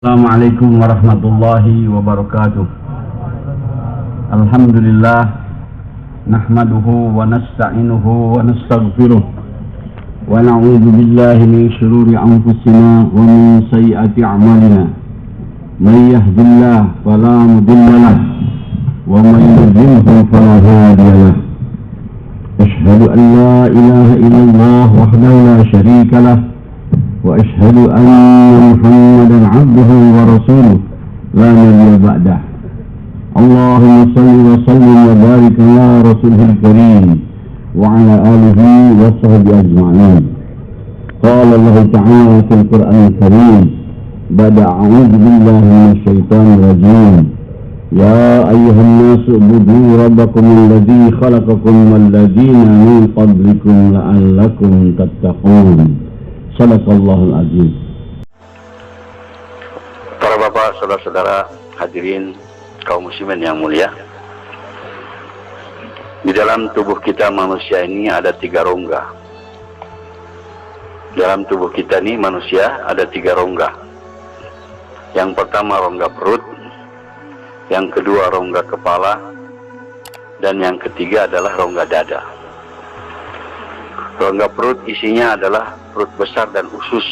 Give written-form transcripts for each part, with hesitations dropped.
Assalamualaikum warahmatullahi wabarakatuh. Alhamdulillah nahmaduhu wa nasta'inuhu wa nastaghfiruh wa na'udzu billahi min shururi anfusina wa min sayyiati a'malina. May yahdihillahu fala mudilla lahu wa may yudlilhu fala hadiya lahu. Asyhadu an la ilaha illallah wahdahu la syarika lahu وأشهد أن محمدا عبده ورسوله لا نبي بعده. اللهم صل وسلم وبارك على رسوله الكريم وعلى آله وصحبه أجمعين. قال الله تعالى في القرآن الكريم بعد أعوذ بالله من الشيطان الرجيم يا أيها الناس اعبدوا ربكم الذي خلقكم والذين من قبلكم لعلكم تتقون. Sadaqallahul Azim. Para bapak, saudara-saudara, hadirin kaum muslimin yang mulia. Di dalam tubuh kita manusia ini ada 3 rongga. Dalam tubuh kita ini manusia ada 3 rongga. Yang pertama rongga perut, yang kedua rongga kepala, dan yang ketiga adalah rongga dada. Rongga perut isinya adalah perut besar dan usus,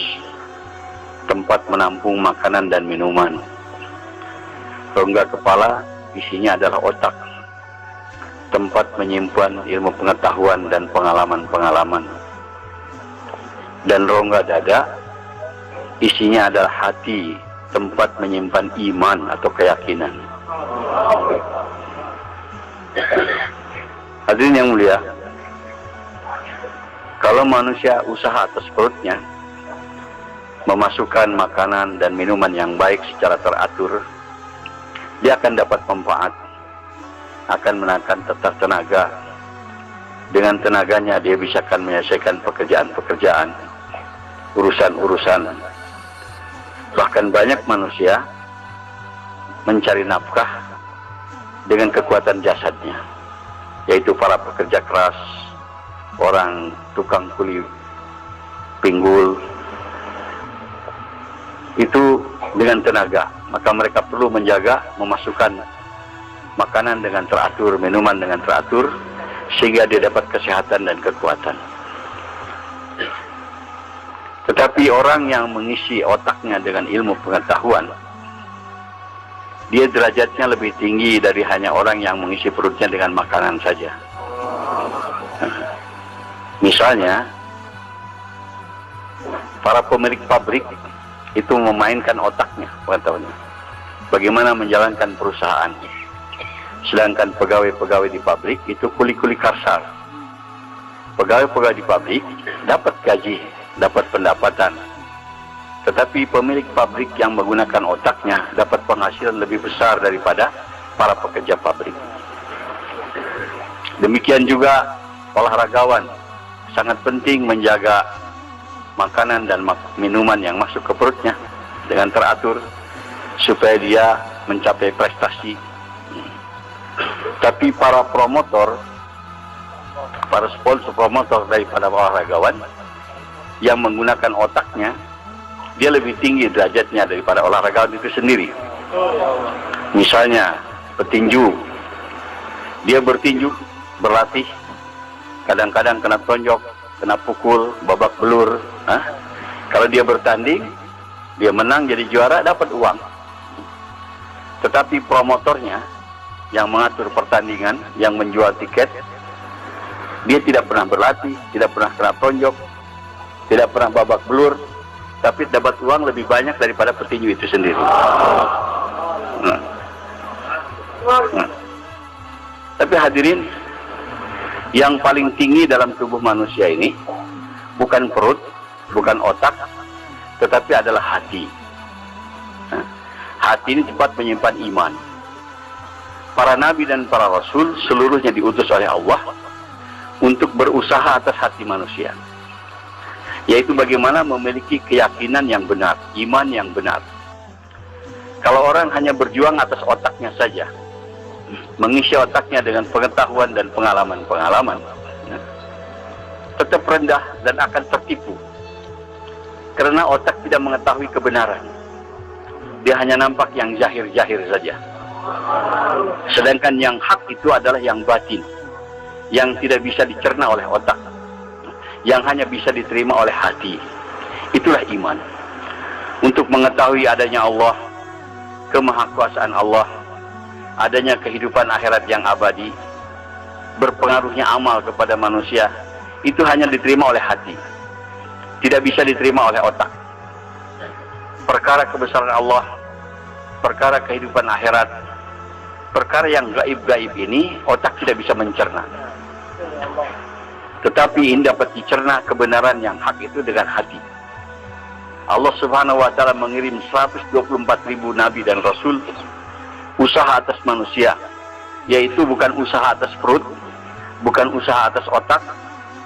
tempat menampung makanan dan minuman. Rongga kepala isinya adalah otak, tempat menyimpan ilmu pengetahuan dan pengalaman-pengalaman. Dan rongga dada isinya adalah hati, tempat menyimpan iman atau keyakinan. Hadirin yang mulia, kalau manusia usaha atas perutnya, memasukkan makanan dan minuman yang baik secara teratur, dia akan dapat manfaat, akan menaikkan tetap tenaga. Dengan tenaganya dia bisa akan menyelesaikan pekerjaan-pekerjaan, urusan-urusan. Bahkan banyak manusia mencari nafkah dengan kekuatan jasadnya, yaitu para pekerja keras, orang tukang kuli pinggul, itu dengan tenaga. Maka mereka perlu menjaga, memasukkan makanan dengan teratur, minuman dengan teratur, sehingga dia dapat kesehatan dan kekuatan. Tetapi orang yang mengisi otaknya dengan ilmu pengetahuan, dia derajatnya lebih tinggi dari hanya orang yang mengisi perutnya dengan makanan saja. Misalnya, para pemilik pabrik itu memainkan otaknya, pengetahuannya, bagaimana menjalankan perusahaan. Sedangkan pegawai-pegawai di pabrik itu kuli-kuli kasar. Pegawai-pegawai di pabrik dapat gaji, dapat pendapatan. Tetapi pemilik pabrik yang menggunakan otaknya dapat penghasilan lebih besar daripada para pekerja pabrik. Demikian juga olahragawan sangat penting menjaga makanan dan minuman yang masuk ke perutnya dengan teratur supaya dia mencapai prestasi. Tapi para promotor, para sponsor promotor daripada olahragawan yang menggunakan otaknya, dia lebih tinggi derajatnya daripada olahragawan itu sendiri. Misalnya petinju, dia bertinju, berlatih, kadang-kadang kena tonjok, kena pukul, babak belur. Kalau dia bertanding, dia menang jadi juara, dapat uang. Tetapi promotornya yang mengatur pertandingan, yang menjual tiket, dia tidak pernah berlatih, tidak pernah kena tonjok, tidak pernah babak belur, tapi dapat uang lebih banyak daripada petinju itu sendiri. Tapi hadirin, yang paling tinggi dalam tubuh manusia ini bukan perut, bukan otak, tetapi adalah hati. Hati ini tempat menyimpan iman. Para nabi dan para rasul seluruhnya diutus oleh Allah untuk berusaha atas hati manusia, yaitu bagaimana memiliki keyakinan yang benar, iman yang benar. Kalau orang hanya berjuang atas otaknya saja, mengisi otaknya dengan pengetahuan dan pengalaman-pengalaman, tetap rendah dan akan tertipu. Karena otak tidak mengetahui kebenaran. dia hanya nampak yang zahir-zahir saja. Sedangkan yang hak itu adalah yang batin, yang tidak bisa dicerna oleh otak, yang hanya bisa diterima oleh hati. Itulah iman. Untuk mengetahui adanya Allah, kemahakuasaan Allah, adanya kehidupan akhirat yang abadi, berpengaruhnya amal kepada manusia, itu hanya diterima oleh hati, tidak bisa diterima oleh otak. Perkara kebesaran Allah, perkara kehidupan akhirat, perkara yang gaib-gaib ini otak tidak bisa mencerna. Tetapi ini dapat dicerna kebenaran yang hak itu dengan hati. Allah Subhanahu wa Ta'ala mengirim 124.000 nabi dan rasul, usaha atas manusia, yaitu bukan usaha atas perut, bukan usaha atas otak,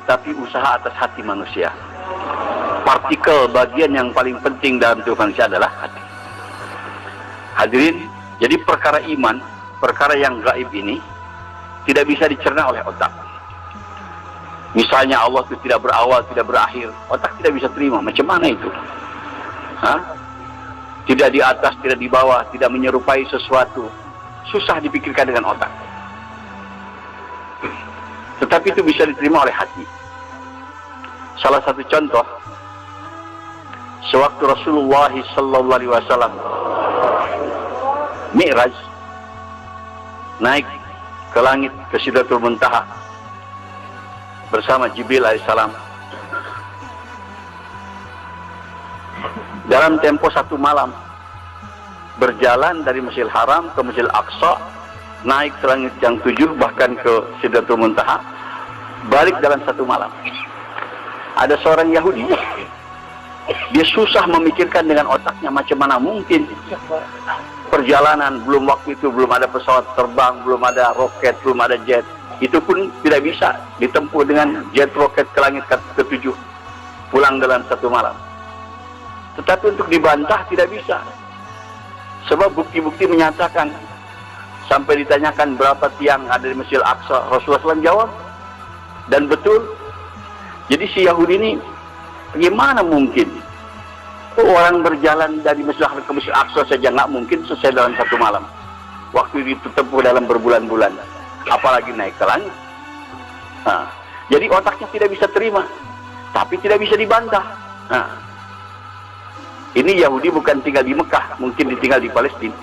tapi usaha atas hati manusia. Partikel bagian yang paling penting dalam tubuh manusia adalah hati. Hadirin, jadi perkara iman, perkara yang gaib ini tidak bisa dicerna oleh otak. Misalnya Allah itu tidak berawal, tidak berakhir, otak tidak bisa terima. Macam mana itu? Tidak di atas, tidak di bawah, tidak menyerupai sesuatu, susah dipikirkan dengan otak. Tetapi itu bisa diterima oleh hati. Salah satu contoh, sewaktu Rasulullah sallallahu alaihi wasallam Mi'raj, naik ke langit, ke Sidratul Muntaha bersama Jibril alaihissalam, dalam tempo 1 malam berjalan dari Masjidil Haram ke Masjidil Aqsa, naik ke langit yang 7, bahkan ke Sidratul Muntaha, balik dalam 1 malam. Ada seorang Yahudi, dia susah memikirkan dengan otaknya, macam mana mungkin perjalanan, belum waktu itu belum ada pesawat terbang, belum ada roket, belum ada jet, itu pun tidak bisa ditempuh dengan jet roket ke langit ke-7, pulang dalam 1 malam. Tetapi untuk dibantah tidak bisa, sebab bukti-bukti menyatakan. Sampai ditanyakan berapa tiang ada di Masjidil Aqsa, Rasulullah SAW jawab, dan betul. Jadi si Yahudi ini, bagaimana mungkin orang berjalan dari Masjidil Haram ke Masjidil Aqsa saja nggak mungkin selesai dalam 1 malam. Waktu itu tempuh dalam berbulan-bulan, apalagi naik ke langit. Jadi otaknya tidak bisa terima, tapi tidak bisa dibantah. Ini Yahudi bukan tinggal di Mekah, mungkin ditinggal di Palestina.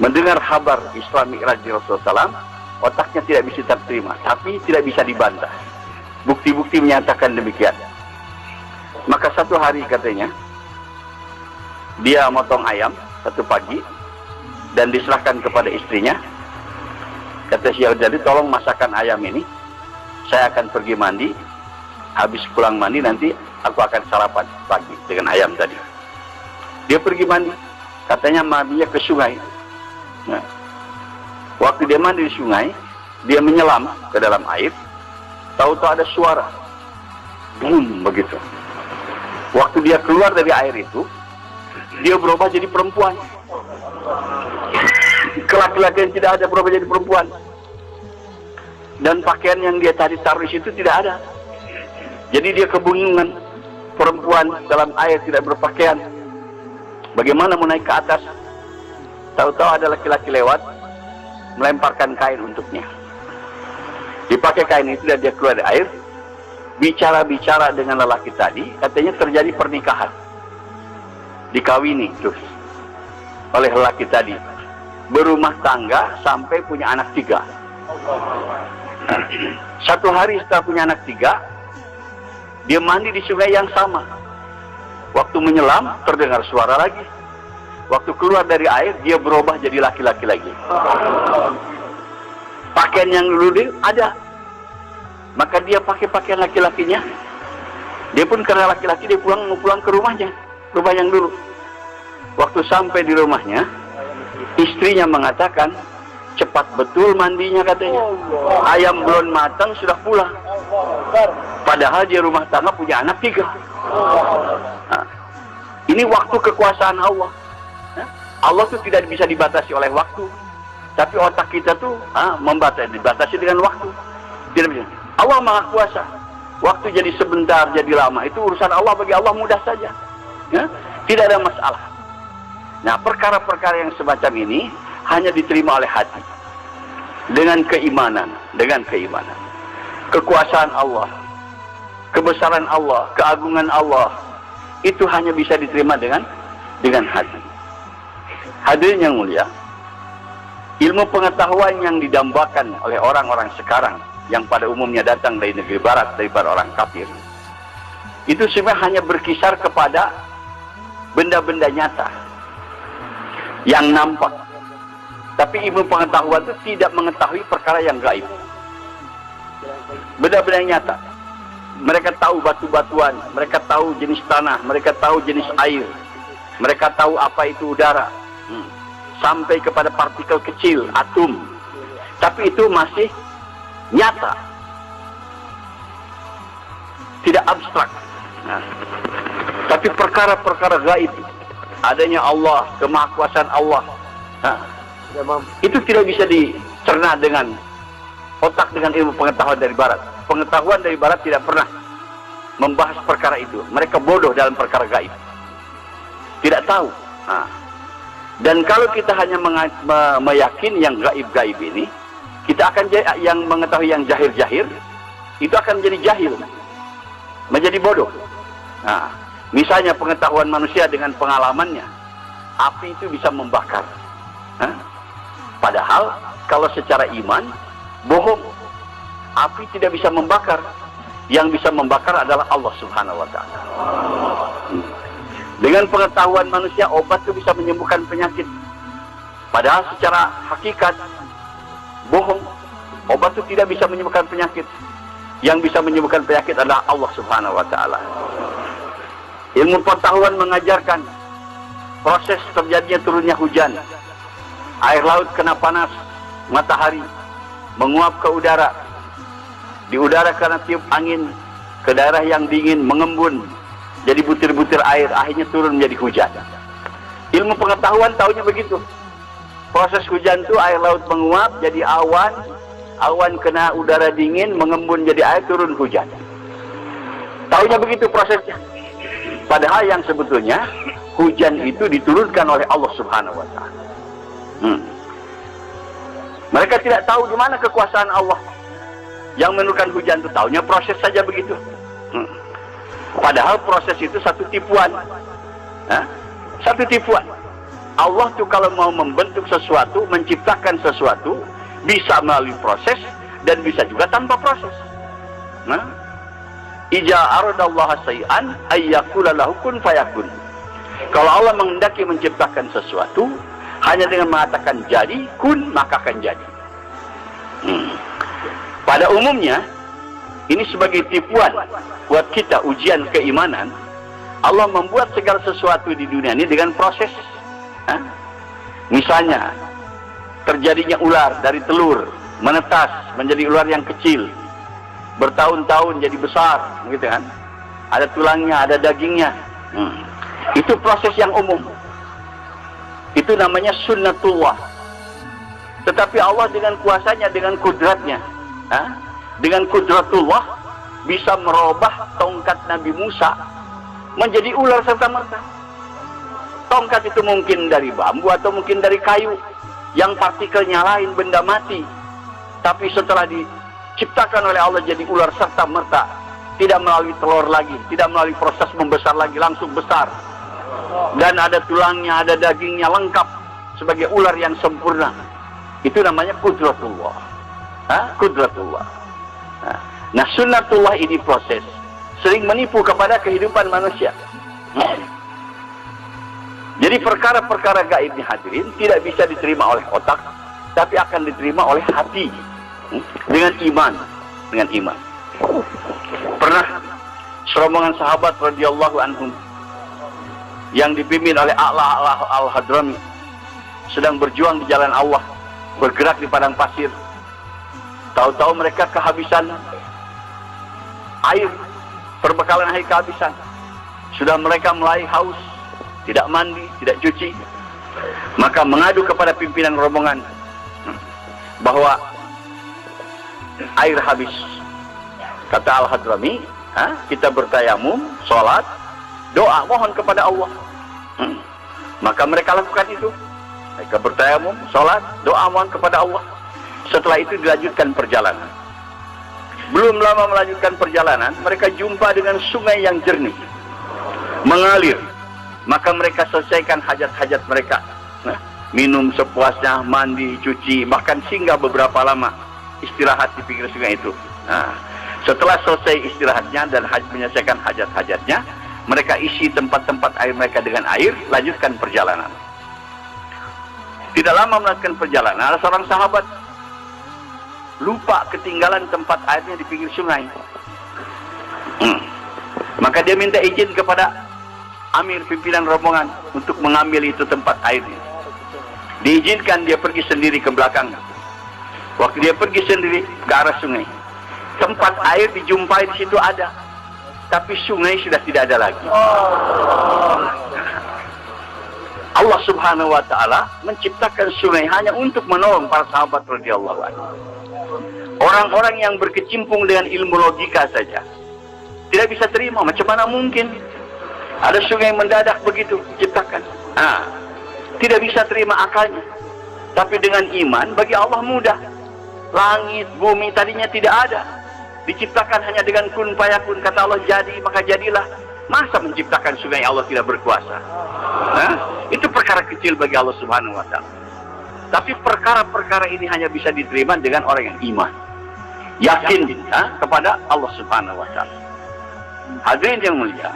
Mendengar kabar Islam Mi'raj Rasulullah SAW, otaknya tidak bisa terima, tapi tidak bisa dibantah. Bukti-bukti menyatakan demikian. Maka satu hari katanya, dia motong ayam satu pagi dan diserahkan kepada istrinya. Kata si Yahudi, jadi tolong masakan ayam ini, saya akan pergi mandi, habis pulang mandi nanti aku akan sarapan pagi dengan ayam tadi. Dia pergi mandi, katanya mandinya ke sungai. Waktu dia mandi di sungai, dia menyelam ke dalam air, tahu-tahu ada suara, boom, begitu. Waktu dia keluar dari air itu, dia berubah jadi perempuan. Laki-laki yang tidak ada berubah jadi perempuan. Dan pakaian yang dia tadi taruh di situ tidak ada. Jadi dia kebingungan, perempuan dalam air tidak berpakaian. Bagaimana mau naik ke atas? Tahu-tahu ada laki-laki lewat, melemparkan kain untuknya. Dipakai kain itu dan dia keluar dari air, bicara-bicara dengan lelaki tadi, katanya terjadi pernikahan, dikawini terus oleh lelaki tadi, berumah tangga sampai punya anak 3. Satu hari setelah punya anak 3, dia mandi di sungai yang sama. Waktu menyelam terdengar suara lagi. Waktu keluar dari air dia berubah jadi laki-laki lagi. Pakaian yang dulu dia ada, maka dia pakai pakaian laki-lakinya. Dia pun karena laki-laki dia pulang ke rumahnya, rumah yang dulu. Waktu sampai di rumahnya, istrinya mengatakan, cepat betul mandinya katanya. Ayam belum matang sudah pulang. Padahal dia rumah tangga punya anak 3. Ini waktu kekuasaan Allah. Allah itu tidak bisa dibatasi oleh waktu, tapi otak kita tuh dibatasi dengan waktu. Tidak bisa. Allah Maha Kuasa. Waktu jadi sebentar, jadi lama, itu urusan Allah. Bagi Allah mudah saja. Ya? Tidak ada masalah. Nah, perkara-perkara yang semacam ini hanya diterima oleh hati dengan keimanan, kekuasaan Allah, kebesaran Allah, keagungan Allah, itu hanya bisa diterima dengan hati. Hadirin yang mulia, ilmu pengetahuan yang didambakan oleh orang-orang sekarang yang pada umumnya datang dari negeri barat, daripada orang kafir, itu sebenarnya hanya berkisar kepada benda-benda nyata yang nampak. Tapi ilmu pengetahuan itu tidak mengetahui perkara yang gaib, benda-benda nyata. Mereka tahu batu-batuan, mereka tahu jenis tanah, mereka tahu jenis air, mereka tahu apa itu udara, sampai kepada partikel kecil, atom. Tapi itu masih nyata, tidak abstrak. Nah, tapi perkara-perkara gaib, adanya Allah, kemahakuasaan Allah, itu tidak bisa dicerna dengan otak, dengan ilmu pengetahuan dari barat. Pengetahuan dari barat tidak pernah membahas perkara itu. Mereka bodoh dalam perkara gaib, tidak tahu. Dan kalau kita hanya meyakini yang gaib-gaib ini, kita akan yang mengetahui yang jahir-jahir, itu akan menjadi jahil, menjadi bodoh. Nah, misalnya pengetahuan manusia dengan pengalamannya, api itu bisa membakar. Padahal kalau secara iman, bohong. Api tidak bisa membakar. Yang bisa membakar adalah Allah Subhanahu wa Ta'ala. Dengan pengetahuan manusia, obat itu bisa menyembuhkan penyakit. Padahal secara hakikat, bohong. Obat itu tidak bisa menyembuhkan penyakit. Yang bisa menyembuhkan penyakit adalah Allah Subhanahu wa Ta'ala. Ilmu pengetahuan mengajarkan proses terjadinya turunnya hujan. Air laut kena panas matahari, menguap ke udara. Di udara karena tiup angin ke daerah yang dingin, mengembun jadi butir-butir air, akhirnya turun menjadi hujan. Ilmu pengetahuan tahunya begitu. Proses hujan itu air laut menguap jadi awan, awan kena udara dingin, mengembun jadi air, turun hujan. Tahunya begitu prosesnya. Padahal yang sebetulnya hujan itu diturunkan oleh Allah Subhanahu wa Ta'ala. Mereka tidak tahu di mana kekuasaan Allah yang menurunkan hujan itu. Tahunya proses saja begitu. Padahal proses itu satu tipuan. Satu tipuan. Allah tuh kalau mau membentuk sesuatu, menciptakan sesuatu, bisa melalui proses dan bisa juga tanpa proses. Ija aradallaha say'an ayyakula lahu kun fayakun. Kalau Allah menghendaki menciptakan sesuatu, hanya dengan mengatakan jadi, kun, maka akan jadi. Pada umumnya, ini sebagai tipuan buat kita, ujian keimanan. Allah membuat segala sesuatu di dunia ini dengan proses. Misalnya, terjadinya ular dari telur, menetas menjadi ular yang kecil, bertahun-tahun jadi besar, gitu kan? Ada tulangnya, ada dagingnya. Itu proses yang umum. Itu namanya sunnatullah. Tetapi Allah dengan kuasanya, dengan kudratnya, dengan kudratullah, bisa merubah tongkat Nabi Musa menjadi ular serta-merta. Tongkat itu mungkin dari bambu atau mungkin dari kayu yang partikelnya lain, benda mati. Tapi setelah diciptakan oleh Allah jadi ular serta-merta, tidak melalui telur lagi, tidak melalui proses membesar lagi, langsung besar. Dan ada tulangnya, ada dagingnya, lengkap sebagai ular yang sempurna. Itu namanya kudratullah. Kudratullah. Nah, sunnatullah ini proses sering menipu kepada kehidupan manusia. Jadi perkara-perkara gaib ini, hadirin, tidak bisa diterima oleh otak, tapi akan diterima oleh hati, dengan iman, Pernah serombongan sahabat radhiyallahu anhum yang dipimpin oleh A'la al-Hadrami sedang berjuang di jalan Allah, bergerak di padang pasir. Tahu-tahu mereka kehabisan air, perbekalan air kehabisan. Sudah mereka mulai haus, tidak mandi, tidak cuci. Maka mengadu kepada pimpinan rombongan bahwa air habis. Kata Al-Hadrami, kita bertayamum, sholat, doa, mohon kepada Allah. Maka mereka lakukan itu. Mereka bertayamum, sholat, doa mohon kepada Allah. Setelah itu dilanjutkan perjalanan. Belum lama melanjutkan perjalanan, mereka jumpa dengan sungai yang jernih, mengalir. Maka mereka selesaikan hajat-hajat mereka. Nah, minum sepuasnya, mandi, cuci, bahkan singgah beberapa lama istirahat di pinggir sungai itu. Nah, setelah selesai istirahatnya dan menyelesaikan hajat-hajatnya, mereka isi tempat-tempat air mereka dengan air, lanjutkan perjalanan. Tidak lama melanjutkan perjalanan, ada seorang sahabat lupa ketinggalan tempat airnya di pinggir sungai. Maka dia minta izin kepada amir pimpinan rombongan untuk mengambil itu tempat airnya. Diizinkan, dia pergi sendiri ke belakang. Waktu dia pergi sendiri ke arah sungai, tempat air dijumpai di situ ada, tapi sungai sudah tidak ada lagi. Allah Subhanahu wa taala menciptakan sungai hanya untuk menolong para sahabat radhiyallahu anhu. Orang-orang yang berkecimpung dengan ilmu logika saja tidak bisa terima, macam mana mungkin ada sungai mendadak begitu diciptakan. Tidak bisa terima akalnya. Tapi dengan iman bagi Allah mudah. Langit, bumi tadinya tidak ada, diciptakan hanya dengan kun fayakun, kata Allah jadi, maka jadilah. Masa menciptakan sungai Allah tidak berkuasa? Itu perkara kecil bagi Allah Subhanahu wa taala. Tapi perkara-perkara ini hanya bisa diterima dengan orang yang iman, yakin kepada Allah Subhanahu wa taala. Hadirin yang mulia,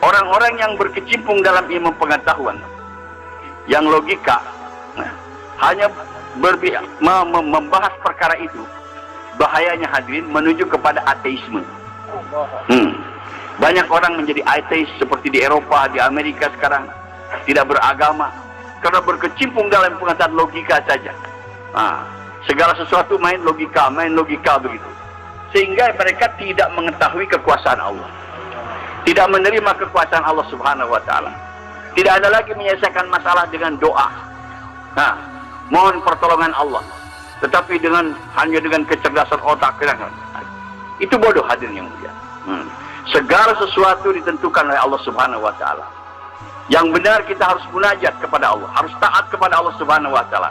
orang-orang yang berkecimpung dalam ilmu pengetahuan yang logika, hanya membahas perkara itu, bahayanya hadirin menuju kepada ateisme. Banyak orang menjadi ateis seperti di Eropa, di Amerika sekarang, tidak beragama karena berkecimpung dalam pengetahuan logika saja. Segala sesuatu main logika begitu. Sehingga mereka tidak mengetahui kekuasaan Allah, tidak menerima kekuasaan Allah Subhanahu wa taala. Tidak ada lagi menyelesaikan masalah dengan doa, mohon pertolongan Allah, tetapi hanya dengan kecerdasan otak. Itu bodoh hadirin yang mulia. Segala sesuatu ditentukan oleh Allah Subhanahu wa taala. Yang benar kita harus munajat kepada Allah, harus taat kepada Allah Subhanahu wa taala.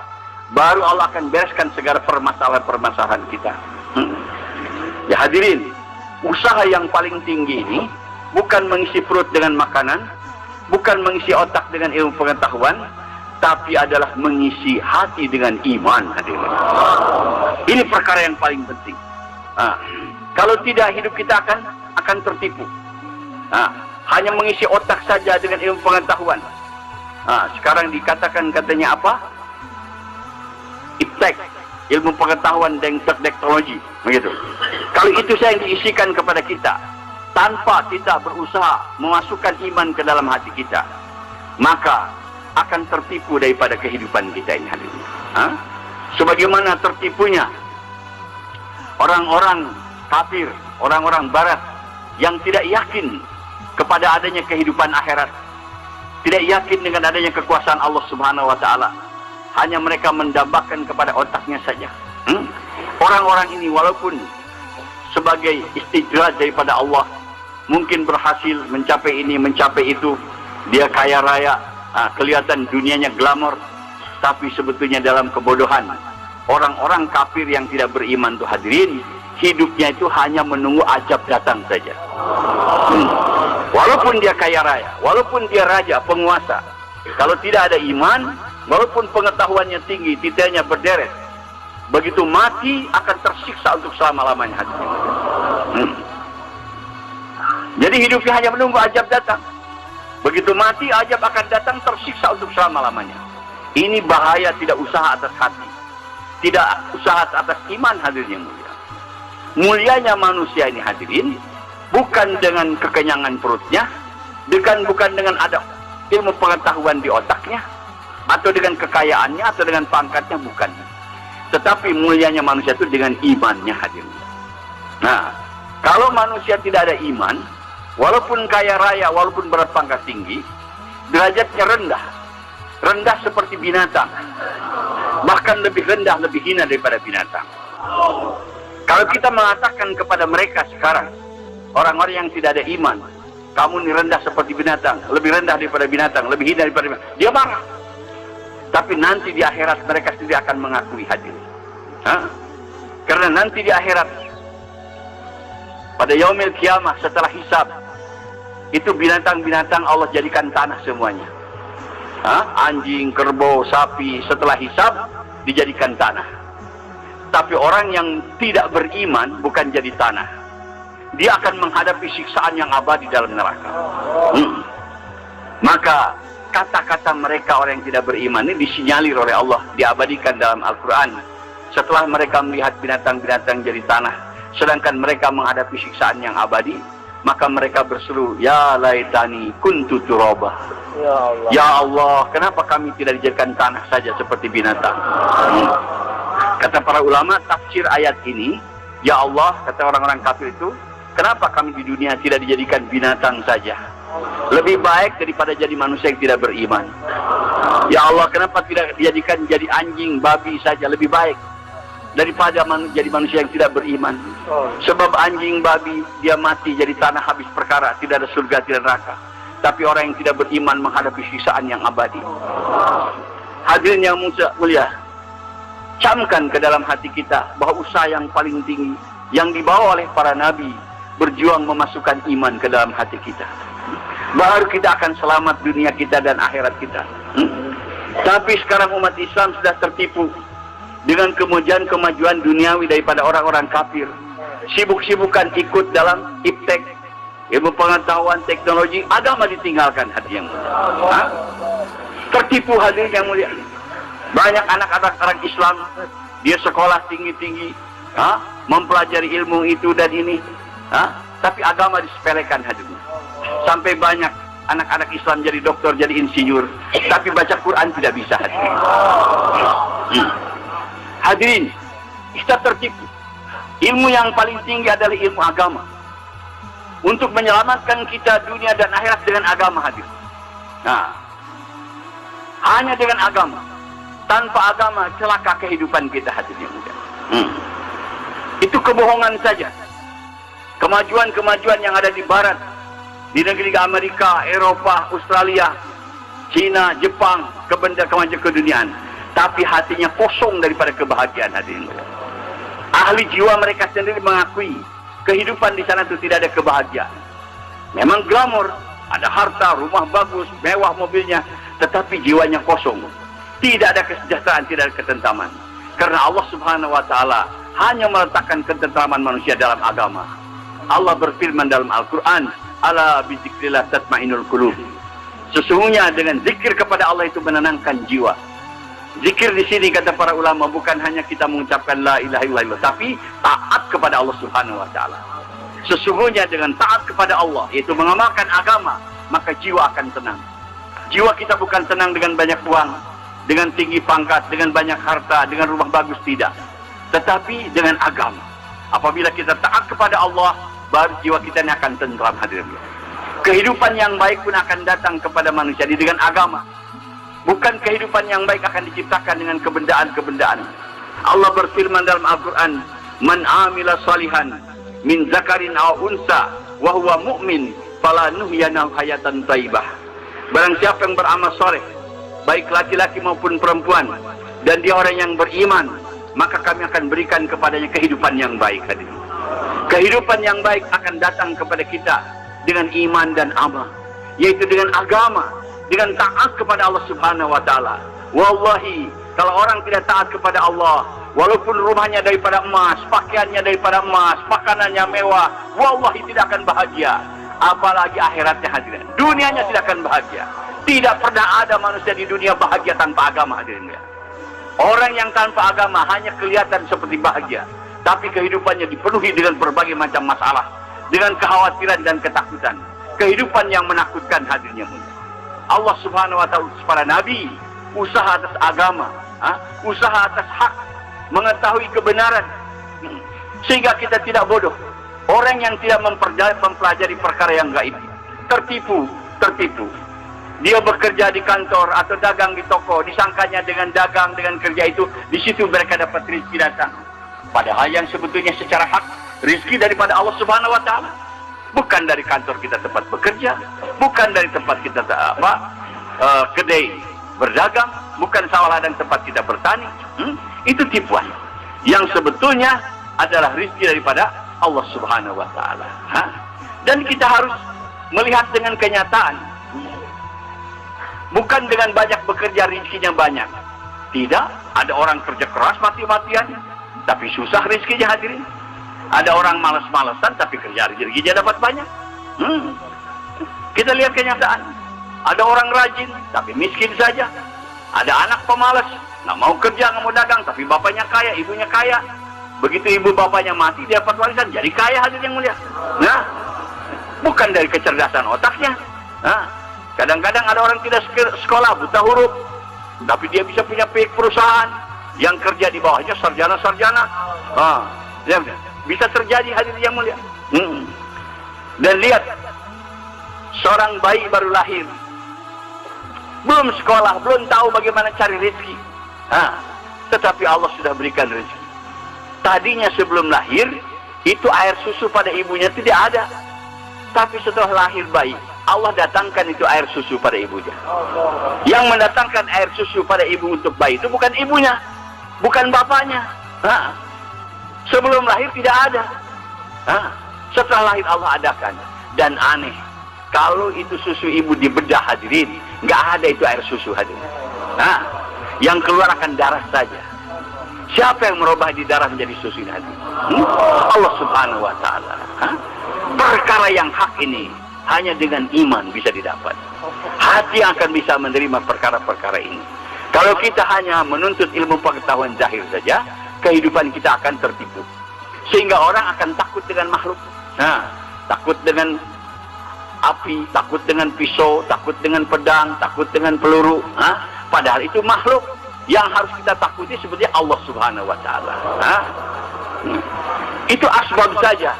Baru Allah akan bereskan segala permasalahan kita. Ya hadirin, usaha yang paling tinggi ini bukan mengisi perut dengan makanan, bukan mengisi otak dengan ilmu pengetahuan, tapi adalah mengisi hati dengan iman, hadirin. Ini perkara yang paling penting. Kalau tidak, hidup kita akan tertipu. Hanya mengisi otak saja dengan ilmu pengetahuan. Sekarang dikatakan katanya apa? Iptek, ilmu pengetahuan dan teknologi, begitu. Kalau itu saya yang diisikan kepada kita, tanpa kita berusaha memasukkan iman ke dalam hati kita, maka akan tertipu daripada kehidupan kita ini, hadirin. Sebagaimana tertipunya orang-orang kafir, orang-orang barat yang tidak yakin kepada adanya kehidupan akhirat, tidak yakin dengan adanya kekuasaan Allah Subhanahu wa taala, hanya mereka mendambakan kepada otaknya saja. Orang-orang ini walaupun sebagai istidraj daripada Allah, mungkin berhasil mencapai ini, mencapai itu, dia kaya raya, kelihatan dunianya glamor, tapi sebetulnya dalam kebodohan. Orang-orang kafir yang tidak beriman tuh hadirin, hidupnya itu hanya menunggu ajab datang saja. Walaupun dia kaya raya, walaupun dia raja, penguasa, kalau tidak ada iman, walaupun pengetahuannya tinggi, titelnya berderet, begitu mati akan tersiksa untuk selama-lamanya hatinya. Jadi hidupnya hanya menunggu ajab datang. Begitu mati, ajab akan datang, tersiksa untuk selama-lamanya. Ini bahaya tidak usaha atas hati, tidak usaha atas iman, hadirin yang mulia. Mulianya manusia ini hadirin, bukan dengan kekenyangan perutnya, bukan dengan ada ilmu pengetahuan di otaknya, atau dengan kekayaannya, atau dengan pangkatnya, bukan. Tetapi mulianya manusia itu dengan imannya, hadirin. Nah, kalau manusia tidak ada iman, walaupun kaya raya, walaupun berat pangkat tinggi, derajatnya rendah. Rendah seperti binatang. Bahkan lebih rendah, lebih hina daripada binatang. Kalau kita mengatakan kepada mereka sekarang, orang-orang yang tidak ada iman, kamu ini rendah seperti binatang, lebih rendah daripada binatang, lebih hina daripada binatang. Dia marah. Tapi nanti di akhirat mereka sendiri akan mengakui hadir. Karena nanti di akhirat, pada yaumil kiamah setelah hisab, itu binatang-binatang Allah jadikan tanah semuanya. Anjing, kerbau, sapi, setelah hisab dijadikan tanah. Tapi orang yang tidak beriman bukan jadi tanah. Dia akan menghadapi siksaan yang abadi dalam neraka. Maka kata-kata mereka orang yang tidak beriman ini disinyalir oleh Allah, diabadikan dalam Al-Quran. Setelah mereka melihat binatang-binatang jadi tanah, sedangkan mereka menghadapi siksaan yang abadi, maka mereka berseru, ya laitani kuntu turaba. Ya Allah, kenapa kami tidak dijadikan tanah saja seperti binatang? Kata para ulama tafsir ayat ini, ya Allah, kata orang-orang kafir itu, kenapa kami di dunia tidak dijadikan binatang saja? Lebih baik daripada jadi manusia yang tidak beriman. Ya Allah, kenapa tidak dijadikan jadi anjing, babi saja? Lebih baik daripada jadi manusia yang tidak beriman. Sebab anjing, babi, dia mati jadi tanah habis perkara, tidak ada surga, tidak neraka. Tapi orang yang tidak beriman menghadapi siksaan yang abadi. Hadirin yang mulia, camkan ke dalam hati kita bahwa usaha yang paling tinggi yang dibawa oleh para nabi, berjuang memasukkan iman ke dalam hati kita. Baru kita akan selamat dunia kita dan akhirat kita. Tapi sekarang umat Islam sudah tertipu dengan kemajuan duniawi daripada orang-orang kafir. Sibuk-sibukan ikut dalam iptek, ilmu pengetahuan, teknologi, agama ditinggalkan hati yang mulia. Tertipu hadirin yang mulia. Banyak anak-anak orang Islam, dia sekolah tinggi-tinggi, mempelajari ilmu itu dan ini, tapi agama disepelekan hadirin. Sampai banyak anak-anak Islam jadi dokter, jadi insinyur, tapi baca Quran tidak bisa hadirin. Hadirin, kita tertipu. Ilmu yang paling tinggi adalah ilmu agama. Untuk menyelamatkan kita dunia dan akhirat dengan agama hadirin. Hanya dengan agama. Tanpa agama celaka kehidupan kita hadirin. Itu kebohongan saja. Kemajuan-kemajuan yang ada di barat, di negeri Amerika, Eropa, Australia, Cina, Jepang, kemajuan keduniaan, tapi hatinya kosong daripada kebahagiaan hadirin. Ahli jiwa mereka sendiri mengakui kehidupan di sana itu tidak ada kebahagiaan. Memang glamor, ada harta, rumah bagus, mewah mobilnya, tetapi jiwanya kosong. Tidak ada kesejahteraan, tidak ada ketentraman. Karena Allah Subhanahu wa taala hanya meletakkan ketentraman manusia dalam agama. Allah berfirman dalam Al-Qur'an, ala bizikrillah tatmainul qulub. Sesungguhnya dengan zikir kepada Allah itu menenangkan jiwa. Zikir di sini kata para ulama bukan hanya kita mengucapkan la ilaha illallah, tapi taat kepada Allah Subhanahu wa taala. Sesungguhnya dengan taat kepada Allah, yaitu mengamalkan agama, maka jiwa akan tenang. Jiwa kita bukan tenang dengan banyak uang, dengan tinggi pangkat, dengan banyak harta, dengan rumah bagus, tidak. Tetapi dengan agama. Apabila kita taat kepada Allah, baru jiwa kita ini akan tentram hadirin. Kehidupan yang baik pun akan datang kepada manusia dengan agama. Bukan kehidupan yang baik akan diciptakan dengan kebendaan-kebendaan. Allah berfirman dalam Al-Quran, man amila salihan min zakarin aw unsa wa huwa mu'min fala nuhyanahu hayatan thayyibah. Barang siapa yang beramal soleh, baik laki-laki maupun perempuan, dan dia orang yang beriman, maka kami akan berikan kepadanya kehidupan yang baik. Kehidupan yang baik akan datang kepada kita dengan iman dan amal, yaitu dengan agama, dengan taat kepada Allah Subhanahu wa taala. Wallahi, kalau orang tidak taat kepada Allah, walaupun rumahnya daripada emas, pakaiannya daripada emas, makanannya mewah, wallahi tidak akan bahagia. Apalagi akhiratnya hadirin. Dunianya tidak akan bahagia. Tidak pernah ada manusia di dunia bahagia tanpa agama hadirin. Orang yang tanpa agama hanya kelihatan seperti bahagia, tapi kehidupannya dipenuhi dengan berbagai macam masalah, dengan kekhawatiran dan ketakutan. Kehidupan yang menakutkan hadirnya mulia. Allah Subhanahu wa taala para nabi usaha atas agama, usaha atas hak, mengetahui kebenaran, sehingga kita tidak bodoh. Orang yang tidak mempelajari perkara yang gaib, tertipu. Dia bekerja di kantor atau dagang di toko, disangkanya dengan dagang, dengan kerja itu, di situ mereka dapat rezeki datang. Padahal yang sebetulnya secara hak, rezeki daripada Allah Subhanahu wa taala. bukan dari kantor kita tempat bekerja, bukan dari tempat kita kedai berdagang, bukan sawah ladang tempat kita bertani. Itu tipuan yang sebetulnya adalah rezeki daripada Allah Subhanahu wa taala. Dan kita harus melihat dengan kenyataan. Bukan dengan banyak bekerja rezekinya banyak. Tidak, ada orang kerja keras mati-matian tapi susah rezekinya hadirin. Ada orang malas-malasan tapi kerja rezekinya dapat banyak. Kita lihat kenyataan. Ada orang rajin tapi miskin saja. Ada anak pemalas, nggak mau kerja, nggak mau dagang, tapi bapaknya kaya, ibunya kaya. Begitu ibu bapaknya mati, dia dapat warisan, jadi kaya hadirin yang mulia. Nah, bukan dari kecerdasan otaknya. Kadang-kadang ada orang tidak sekolah, buta huruf, tapi dia bisa punya perusahaan yang kerja di bawahnya sarjana-sarjana. Bisa terjadi hadirin yang mulia. Dan lihat, seorang bayi baru lahir, belum sekolah, belum tahu bagaimana cari rezeki. Tetapi Allah sudah berikan rezeki. Tadinya sebelum lahir, itu air susu pada ibunya tidak ada. Tapi setelah lahir bayi, Allah datangkan itu air susu pada ibunya. Yang mendatangkan air susu pada ibu untuk bayi itu bukan ibunya, bukan bapaknya. Sebelum lahir tidak ada. Setelah lahir Allah adakan. Dan aneh, kalau itu susu ibu dibedah hadirin, nggak ada itu air susu hadirin. Yang keluar akan darah saja. Siapa yang merubah di darah menjadi susu ini hadirin? Allah Subhanahu wa taala. Perkara yang hak ini hanya dengan iman bisa didapat. Hati akan bisa menerima perkara-perkara ini. Kalau kita hanya menuntut ilmu pengetahuan zahir saja, kehidupan kita akan tertipu. Sehingga orang akan takut dengan makhluk. Takut dengan api, takut dengan pisau, takut dengan pedang, takut dengan peluru. Padahal itu makhluk. Yang harus kita takuti sebetulnya Allah Subhanahu wa taala. Itu asbab saja.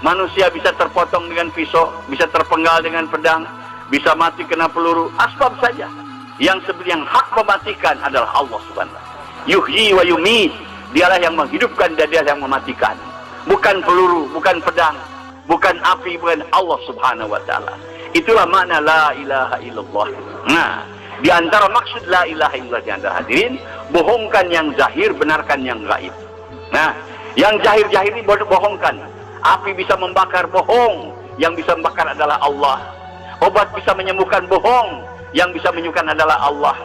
Manusia bisa terpotong dengan pisau, bisa terpenggal dengan pedang, bisa mati kena peluru. Asbab saja. Yang sebenarnya yang hak mematikan adalah Allah Subhanahu wa taala. Yuhyi wa yumit. Dialah yang menghidupkan dan dia yang mematikan. Bukan peluru, bukan pedang, bukan api, bukan Allah Subhanahu wa taala. Itulah makna la ilaha illallah. Di antara maksud la ilaha illallah di antara hadirin, bohongkan yang zahir, benarkan yang gaib. Yang zahir-zahir ini bohongkan. Api bisa membakar, bohong. Yang bisa membakar adalah Allah. Obat bisa menyembuhkan, bohong. Yang bisa menyembuhkan adalah Allah.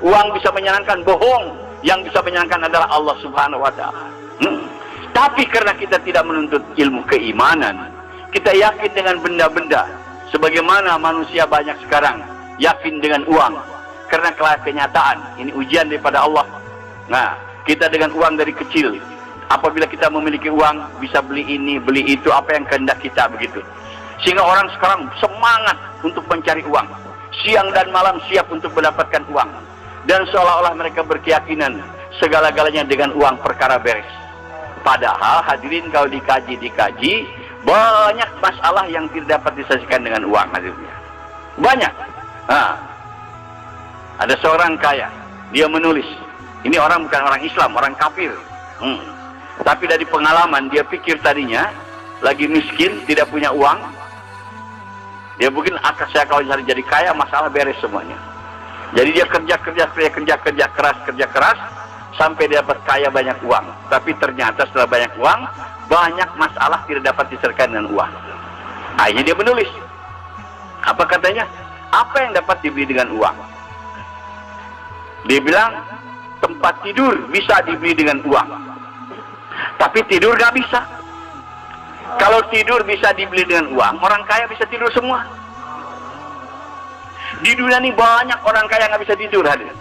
Uang bisa menyenangkan, bohong. Yang bisa menyenangkan adalah Allah Subhanahu wa taala. Tapi karena kita tidak menuntut ilmu keimanan, kita yakin dengan benda-benda. Sebagaimana manusia banyak sekarang yakin dengan uang, karena kenyataan ini ujian daripada Allah. Kita dengan uang dari kecil, apabila kita memiliki uang bisa beli ini, beli itu, apa yang kehendak kita begitu. Sehingga orang sekarang semangat untuk mencari uang, siang dan malam siap untuk mendapatkan uang, dan seolah-olah mereka berkeyakinan segala-galanya dengan uang perkara beres. Padahal hadirin kalau dikaji banyak masalah yang tidak dapat diselesaikan dengan uang hadirin. Banyak. Ada seorang kaya, dia menulis, ini orang bukan orang Islam, orang kafir. Tapi dari pengalaman dia pikir tadinya lagi miskin, tidak punya uang. Dia mungkin saya kalau jadi kaya masalah beres semuanya. Jadi dia kerja keras sampai dia dapat kaya banyak uang. Tapi ternyata setelah banyak uang, banyak masalah tidak dapat diselesaikan dengan uang. Akhirnya dia menulis. Apa katanya? Apa yang dapat dibeli dengan uang? Dia bilang tempat tidur bisa dibeli dengan uang, tapi tidur gak bisa. Kalau tidur bisa dibeli dengan uang, orang kaya bisa tidur semua. Di dunia ini banyak orang kaya gak bisa tidur hadirin.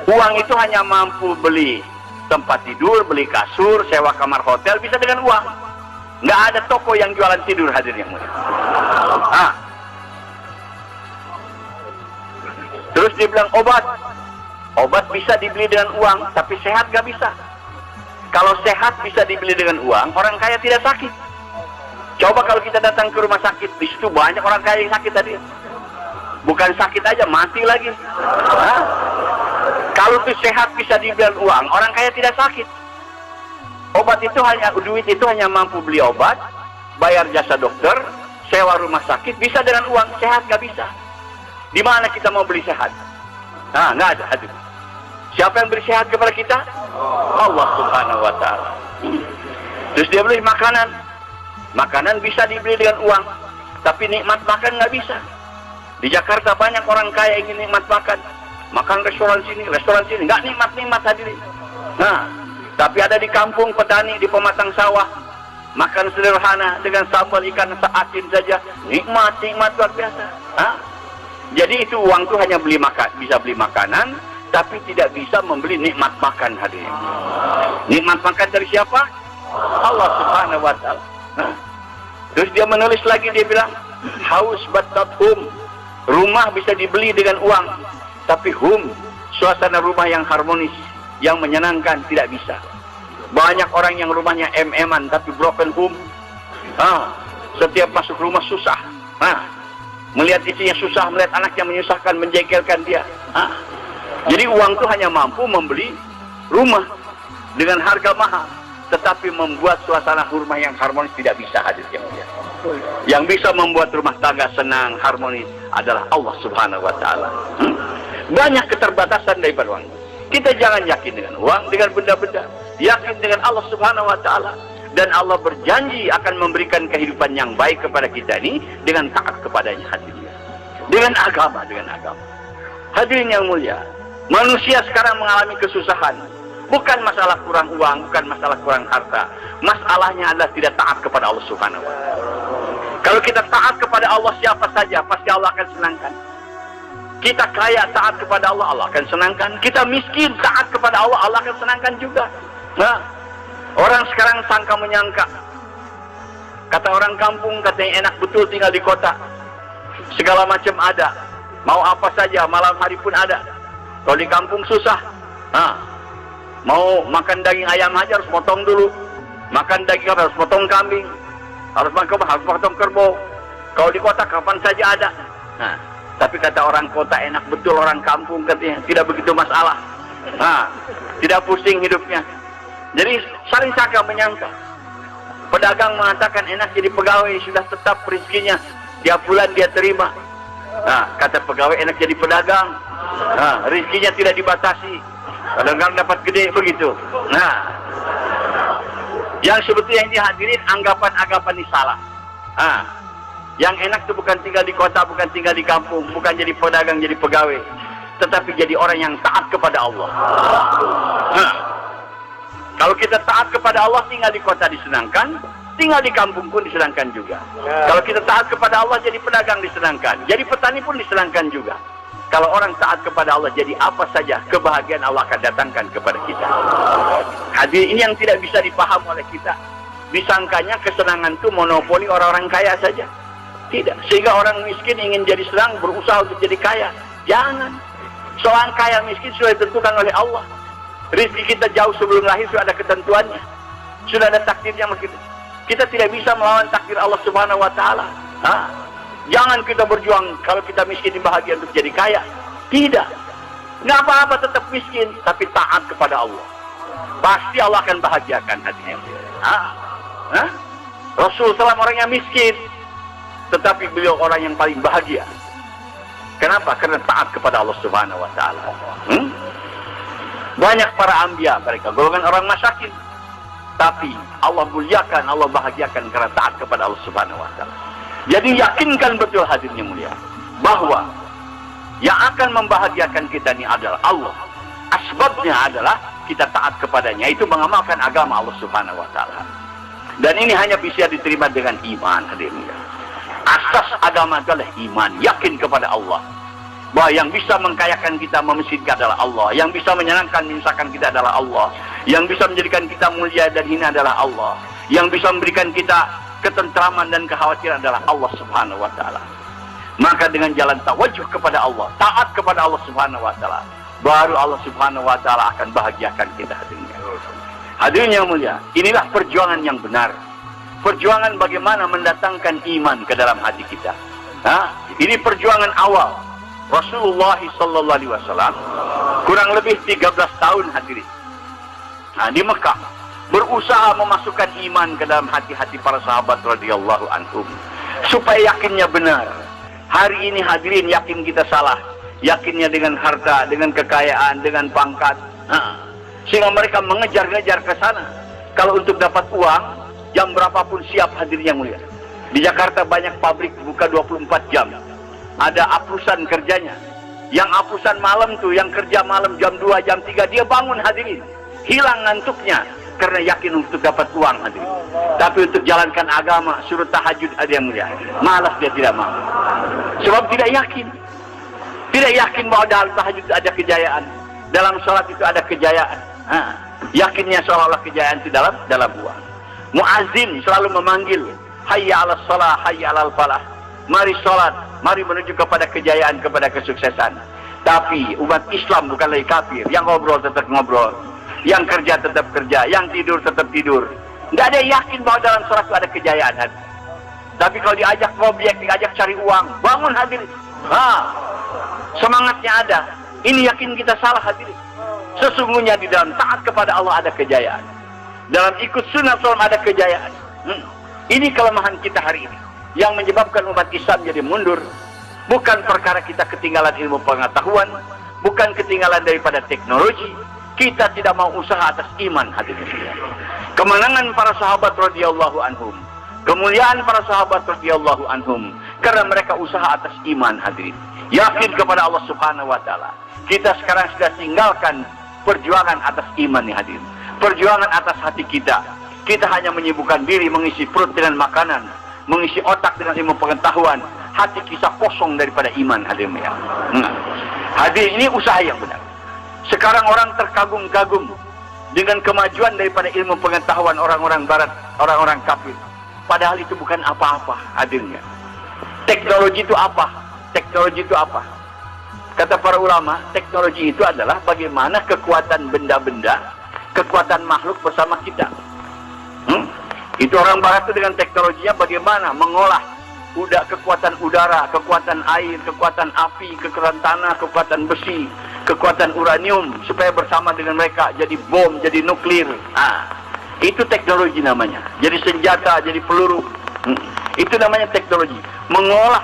Uang itu hanya mampu beli tempat tidur, beli kasur, sewa kamar hotel, bisa dengan uang. Nggak ada toko yang jualan tidur hadirin yang mulia. Terus dia bilang obat bisa dibeli dengan uang, tapi sehat gak bisa. Kalau sehat bisa dibeli dengan uang, orang kaya tidak sakit. Coba kalau kita datang ke rumah sakit, di situ banyak orang kaya yang sakit tadi. Bukan sakit aja, mati lagi. Kalau itu sehat bisa dibeli dengan uang, orang kaya tidak sakit. Duit itu hanya mampu beli obat, bayar jasa dokter, sewa rumah sakit, bisa dengan uang. Sehat nggak bisa. Di mana kita mau beli sehat? Nah, nggak ada. Hadirin. Siapa yang beri sehat kepada kita? Allah Subhanahu wa Ta'ala. Terus dia beli makanan. Makanan bisa dibeli dengan uang, tapi nikmat makan nggak bisa. Di Jakarta banyak orang kaya ingin nikmat makan. Makan restoran sini, nggak nikmat-nikmat hadirin. Nah, tapi ada di kampung petani, di pematang sawah, makan sederhana dengan sambal ikan seasin saja, nikmat luar biasa. Hah? Jadi itu uang itu hanya bisa beli makanan, tapi tidak bisa membeli nikmat makan hadirin. Nikmat makan dari siapa? Allah Subhanahu wa Ta'ala. Terus dia menulis lagi, dia bilang, haus battathum, rumah bisa dibeli dengan uang, tapi suasana rumah yang harmonis, yang menyenangkan tidak bisa. Banyak orang yang rumahnya MM-an tapi broken home. Setiap masuk rumah susah. Melihat isinya susah, melihat anaknya menyusahkan, menjengkelkan dia. Jadi uang itu hanya mampu membeli rumah dengan harga mahal, tetapi membuat suasana rumah yang harmonis tidak bisa hadir. Yang bisa membuat rumah tangga senang, harmonis adalah Allah Subhanahu wa Ta'ala. Banyak keterbatasan daripada uang. Kita jangan yakin dengan uang, dengan benda-benda. Yakin dengan Allah Subhanahu wa Ta'ala. Dan Allah berjanji akan memberikan kehidupan yang baik kepada kita ini dengan taat kepadanya hadirin. Dengan agama. Hadirin yang mulia, manusia sekarang mengalami kesusahan. Bukan masalah kurang uang, bukan masalah kurang harta. Masalahnya adalah tidak taat kepada Allah Subhanahu wa Ta'ala. Kalau kita taat kepada Allah siapa saja, pasti Allah akan senangkan. Kita kaya taat kepada Allah, Allah akan senangkan. Kita miskin taat kepada Allah, Allah akan senangkan juga. Orang sekarang sangka menyangka. Kata orang kampung, katanya enak betul tinggal di kota. Segala macam ada. Mau apa saja, malam hari pun ada. Kalau di kampung susah. Mau makan daging ayam aja harus potong dulu. Makan daging harus potong kambing. Harus potong kerbau. Kalau di kota kapan saja ada. Tapi kata orang kota enak betul orang kampung katanya. Tidak begitu masalah. Tidak pusing hidupnya. Jadi saling sangka menyangka. Pedagang mengatakan enak jadi pegawai, sudah tetap rezekinya. Tiap bulan dia terima. Kata pegawai enak jadi pedagang. Rezekinya tidak dibatasi. Kadang-kadang dapat gede begitu. Yang sebetulnya yang dihadirin anggapan-anggapan ini salah. Yang enak itu bukan tinggal di kota, bukan tinggal di kampung, bukan jadi pedagang, jadi pegawai, tetapi jadi orang yang taat kepada Allah. Kalau kita taat kepada Allah, tinggal di kota disenangkan, tinggal di kampung pun disenangkan juga. Kalau kita taat kepada Allah, jadi pedagang disenangkan, jadi petani pun disenangkan juga. Kalau orang taat kepada Allah, jadi apa saja kebahagiaan Allah akan datangkan kepada kita. Hadir ini yang tidak bisa dipaham oleh kita. Disangkanya kesenangan itu monopoli orang-orang kaya saja. Tidak. Sehingga orang miskin ingin jadi senang, berusaha untuk jadi kaya. Jangan. Soal kaya miskin sudah ditentukan oleh Allah. Rezeki kita jauh sebelum lahir sudah ada ketentuannya. Sudah ada takdirnya. Kita tidak bisa melawan takdir Allah Subhanahu wa Ta'ala. Jangan kita berjuang kalau kita miskin bahagia untuk jadi kaya. Tidak. Nggak apa-apa tetap miskin, tapi taat kepada Allah. Pasti Allah akan bahagiakan hatinya. Rasul SAW orangnya miskin, tetapi beliau orang yang paling bahagia. Kenapa? Karena taat kepada Allah Subhanahu wa Ta'ala. Banyak para anbiya, mereka golongan orang masakin, tapi Allah muliakan, Allah bahagiakan karena taat kepada Allah Subhanahu wa Ta'ala. Jadi yakinkan betul hadirnya mulia bahwa yang akan membahagiakan kita ini adalah Allah. Asbabnya adalah kita taat kepadanya, itu mengamalkan agama Allah Subhanahu wa Ta'ala. Dan ini hanya bisa diterima dengan iman hadirnya. Asas agama adalah iman, yakin kepada Allah. Bahwa yang bisa mengkayakan kita, memiskinkan adalah Allah. Yang bisa menyenangkan, menyusahkan kita adalah Allah. Yang bisa menjadikan kita mulia dan hina adalah Allah. Yang bisa memberikan kita ketentraman dan kekhawatiran adalah Allah Subhanahu wa Ta'ala. Maka dengan jalan tawajuh kepada Allah, taat kepada Allah Subhanahu wa Ta'ala, baru Allah Subhanahu wa Ta'ala akan bahagiakan kita hadirin. Hadirin yang mulia, inilah perjuangan yang benar. Perjuangan bagaimana mendatangkan iman ke dalam hati kita. Ini perjuangan awal. Rasulullah sallallahu alaihi wasallam kurang lebih 13 tahun hadirin. Di Mekah berusaha memasukkan iman ke dalam hati-hati para sahabat radhiyallahu anhum supaya yakinnya benar. Hari ini hadirin yakin kita salah, yakinnya dengan harta, dengan kekayaan, dengan pangkat, sehingga mereka mengejar-ngejar ke sana. Kalau untuk dapat uang, jam berapapun siap, hadirin yang mulia. Di Jakarta banyak pabrik buka 24 jam. Ada aplusan kerjanya. Yang aplusan malam tuh, yang kerja malam jam 2, jam 3, dia bangun hadirin. Hilang ngantuknya karena yakin untuk dapat uang hadirin. Tapi untuk jalankan agama, suruh tahajud, ada yang mulia, malas, dia tidak mau. Sebab tidak yakin. Tidak yakin bahwa dalam tahajud itu ada kejayaan, dalam sholat itu ada kejayaan. Yakinnya seolah-olah kejayaan itu dalam uang. Muazzin selalu memanggil, hayya 'alas shalah, hayya 'alal falah. Mari sholat, mari menuju kepada kejayaan, kepada kesuksesan. Tapi umat Islam bukan lagi kafir. Yang ngobrol tetap ngobrol, yang kerja tetap kerja, yang tidur tetap tidur. Tidak ada yang yakin bahwa dalam sholat itu ada kejayaan. Tapi kalau diajak ngobjek, diajak cari uang, bangun hadirin. Semangatnya ada. Ini yakin kita salah hadirin. Sesungguhnya di dalam taat kepada Allah ada kejayaan. Dalam ikut sunnah Rasul ada kejayaan. Ini kelemahan kita hari ini yang menyebabkan umat Islam jadi mundur. Bukan perkara kita ketinggalan ilmu pengetahuan, bukan ketinggalan daripada teknologi. Kita tidak mau usaha atas iman hadirin. Kemenangan para sahabat radhiyallahu anhum, kemuliaan para sahabat radhiyallahu anhum karena mereka usaha atas iman hadirin. Yakin kepada Allah Subhanahu wa taala. Kita sekarang sudah tinggalkan perjuangan atas iman nih hadirin. Perjuangan atas hati kita. Kita hanya menyibukkan diri mengisi perut dengan makanan, mengisi otak dengan ilmu pengetahuan. Hati kita kosong daripada iman hadirin ya. Hadirin, ini usaha yang benar. Sekarang orang terkagum-kagum dengan kemajuan daripada ilmu pengetahuan orang-orang barat, orang-orang kafir. Padahal itu bukan apa-apa hadirnya. Teknologi itu apa? Teknologi itu apa? Kata para ulama, teknologi itu adalah bagaimana kekuatan benda-benda, kekuatan makhluk bersama kita. Itu orang barat itu dengan teknologinya bagaimana mengolah kekuatan udara, kekuatan air, kekuatan api, kekuatan tanah, kekuatan besi, kekuatan uranium supaya bersama dengan mereka jadi bom, jadi nuklir. Itu teknologi namanya. Jadi senjata, jadi peluru. Itu namanya teknologi. Mengolah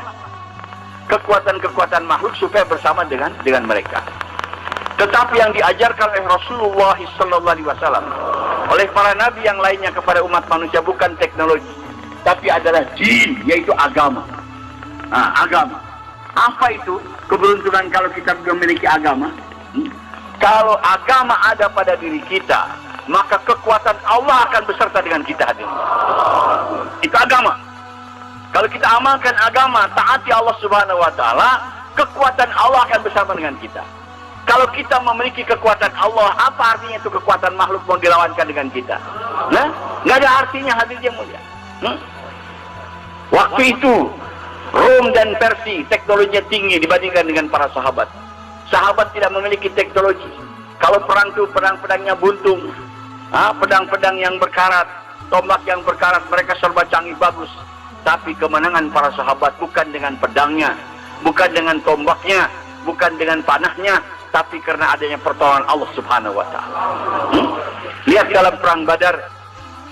kekuatan-kekuatan makhluk supaya bersama dengan mereka. Tetapi yang diajarkan oleh Rasulullah SAW, oleh para nabi yang lainnya kepada umat manusia bukan teknologi, tapi adalah din, yaitu agama. Agama. Apa itu keberuntungan kalau kita memiliki agama? Kalau agama ada pada diri kita, maka kekuatan Allah akan beserta dengan kita. Itu agama. Kalau kita amalkan agama, taati Allah Subhanahu wa taala, kekuatan Allah akan bersama dengan kita. Kalau kita memiliki kekuatan Allah, apa artinya itu kekuatan makhluk mau dilawankan dengan kita? Nggak ada artinya hadirin yang mulia. Waktu itu Rom dan Persia teknologinya tinggi dibandingkan dengan para sahabat. Sahabat tidak memiliki teknologi. Kalau perang itu pedang-pedangnya buntung, pedang-pedang yang berkarat, tombak yang berkarat, mereka serba canggih bagus. Tapi kemenangan para sahabat bukan dengan pedangnya, bukan dengan tombaknya, bukan dengan panahnya, tapi karena adanya pertolongan Allah Subhanahu wa taala. Lihat dalam perang Badar,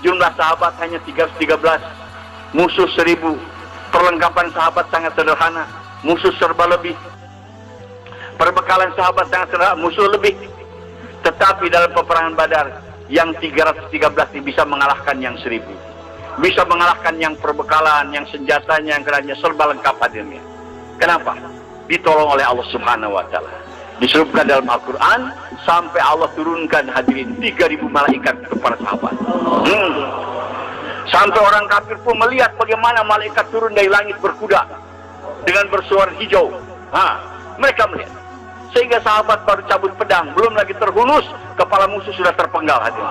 jumlah sahabat hanya 313, musuh 1000. Perlengkapan sahabat sangat sederhana, musuh serba lebih. Perbekalan sahabat sangat sederhana, musuh lebih. Tetapi dalam peperangan Badar, yang 313 bisa mengalahkan yang 1000. Bisa mengalahkan yang perbekalan, yang senjatanya, yang kerajanya serba lengkap hadirnya. Kenapa? Ditolong oleh Allah Subhanahu wa taala. Disebutkan dalam Al-Quran, sampai Allah turunkan hadirin 3000 malaikat kepada sahabat. Sampai orang kafir pun melihat bagaimana malaikat turun dari langit berkuda dengan bersuara hijau. Mereka melihat. Sehingga sahabat baru cabut pedang, belum lagi terhunus, kepala musuh sudah terpenggal hadirin.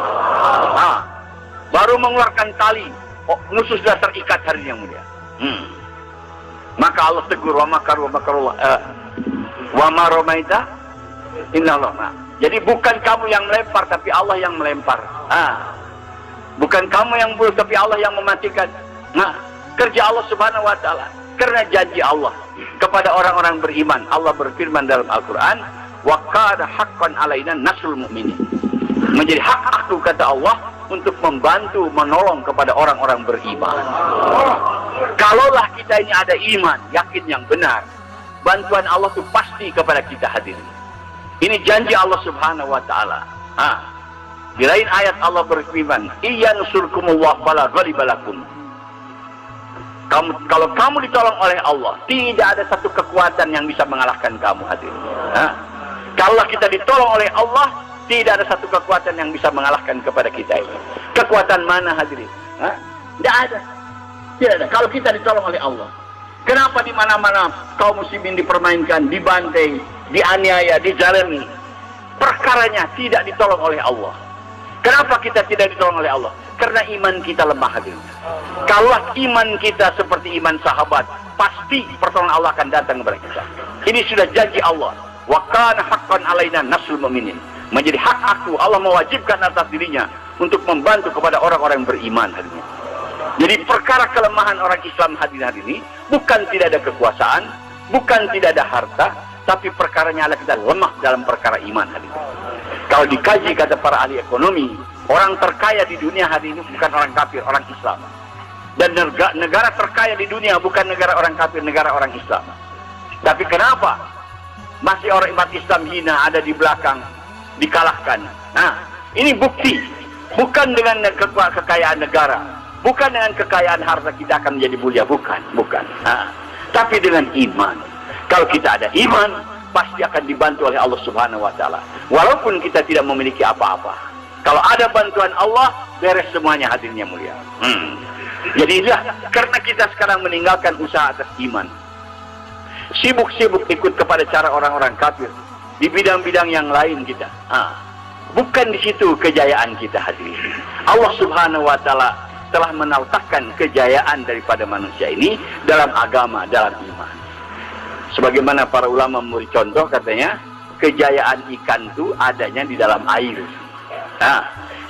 Baru mengeluarkan tali, musuh sudah terikat hadirin yang mulia. Maka Allah tegur, wa makaru wa makarullah, wa ma ramaita innallah. Jadi bukan kamu yang melempar, tapi Allah yang melempar. Bukan kamu yang bunuh, tapi Allah yang mematikan. Kerja Allah Subhanahu wa taala. Karena janji Allah kepada orang-orang beriman, Allah berfirman dalam Al-Quran, wa qad haqqan alaina nasrul mu'minin. Menjadi hak aku, kata Allah, untuk membantu, menolong kepada orang-orang beriman. Kalaulah kita ini ada iman, yakin yang benar, bantuan Allah itu pasti kepada kita hadirin. Ini janji Allah Subhanahu wa taala. Di lain ayat Allah berfirman, "Iyansurkumullah fala ghalibalakum." Kalau kamu ditolong oleh Allah, tidak ada satu kekuatan yang bisa mengalahkan kamu hadirin. Kalau kita ditolong oleh Allah, tidak ada satu kekuatan yang bisa mengalahkan kepada kita ini. Kekuatan mana hadirin? Tidak ada. Tidak ada. Kalau kita ditolong oleh Allah. Kenapa di mana-mana kaum muslimin dipermainkan, dibantai, dianiaya, dijalimi? Perkaranya tidak ditolong oleh Allah. Kenapa kita tidak ditolong oleh Allah? Karena iman kita lemah hadirin. Kalau iman kita seperti iman sahabat, pasti pertolongan Allah akan datang kepada kita. Ini sudah janji Allah. Wa kana haqqan alaina nasrul mu'minin. Menjadi hak aku, Allah mewajibkan atas dirinya untuk membantu kepada orang-orang yang beriman hadirin. Jadi perkara kelemahan orang Islam hadirin ini bukan tidak ada kekuasaan, bukan tidak ada harta, tapi perkaranya adalah kita lemah dalam perkara iman hadirin. Kalau dikaji kata para ahli ekonomi, orang terkaya di dunia hari ini bukan orang kafir, orang Islam. Dan negara terkaya di dunia bukan negara orang kafir, negara orang Islam. Tapi kenapa masih orang umat Islam hina ada di belakang, dikalahkan? Ini bukti. Bukan dengan kekayaan negara, bukan dengan kekayaan harta kita akan menjadi mulia, bukan. Tapi dengan iman. Kalau kita ada iman, pasti akan dibantu oleh Allah Subhanahu wa taala. Walaupun kita tidak memiliki apa-apa. Kalau ada bantuan Allah, beres semuanya hadirnya mulia. Jadi karena kita sekarang meninggalkan usaha atas iman, sibuk-sibuk ikut kepada cara orang-orang kafir di bidang-bidang yang lain kita. Bukan di situ kejayaan kita hadirin. Allah Subhanahu wa taala telah menautakkan kejayaan daripada manusia ini dalam agama, dalam iman. Sebagaimana para ulama memberi contoh, katanya kejayaan ikan itu adanya di dalam air.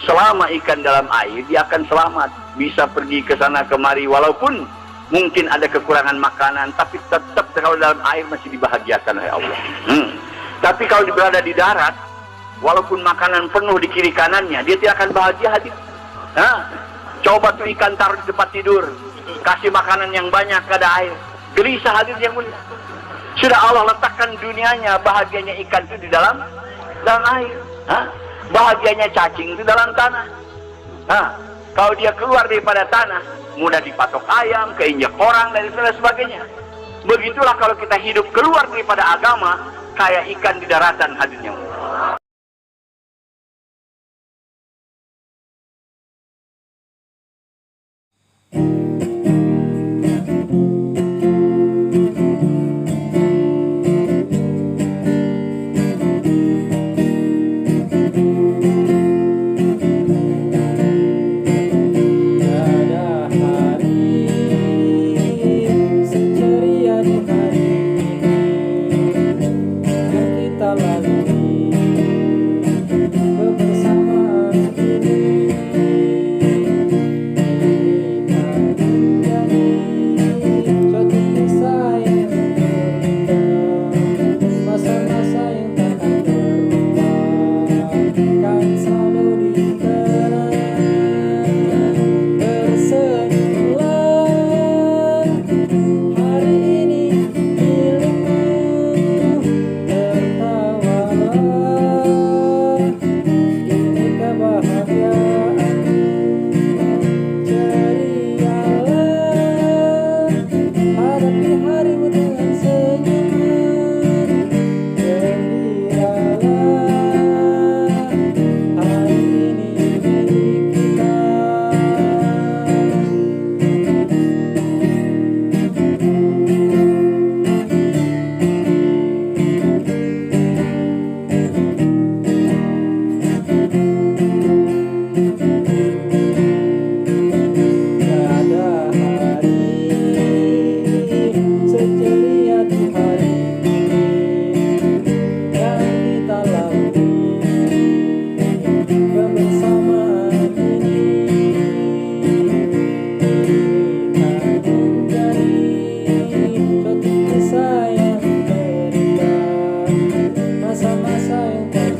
Selama ikan dalam air, dia akan selamat, bisa pergi ke sana kemari, walaupun mungkin ada kekurangan makanan, tapi tetap kalau dalam air masih dibahagiakan oleh Allah. Tapi kalau berada di darat, walaupun makanan penuh di kiri kanannya, dia tidak akan bahagia hadir. Coba tuh ikan taruh di tempat tidur, kasih makanan yang banyak, ada air, gelisah hadir yang mulia. Sudah Allah letakkan dunianya, bahagianya ikan itu di dalam air. Bahagianya cacing itu dalam tanah. Kalau dia keluar daripada tanah, mudah dipatok ayam, keinjak orang, dan sebagainya. Begitulah kalau kita hidup keluar daripada agama, kayak ikan di daratan hadirnya. Masa-masa yang tak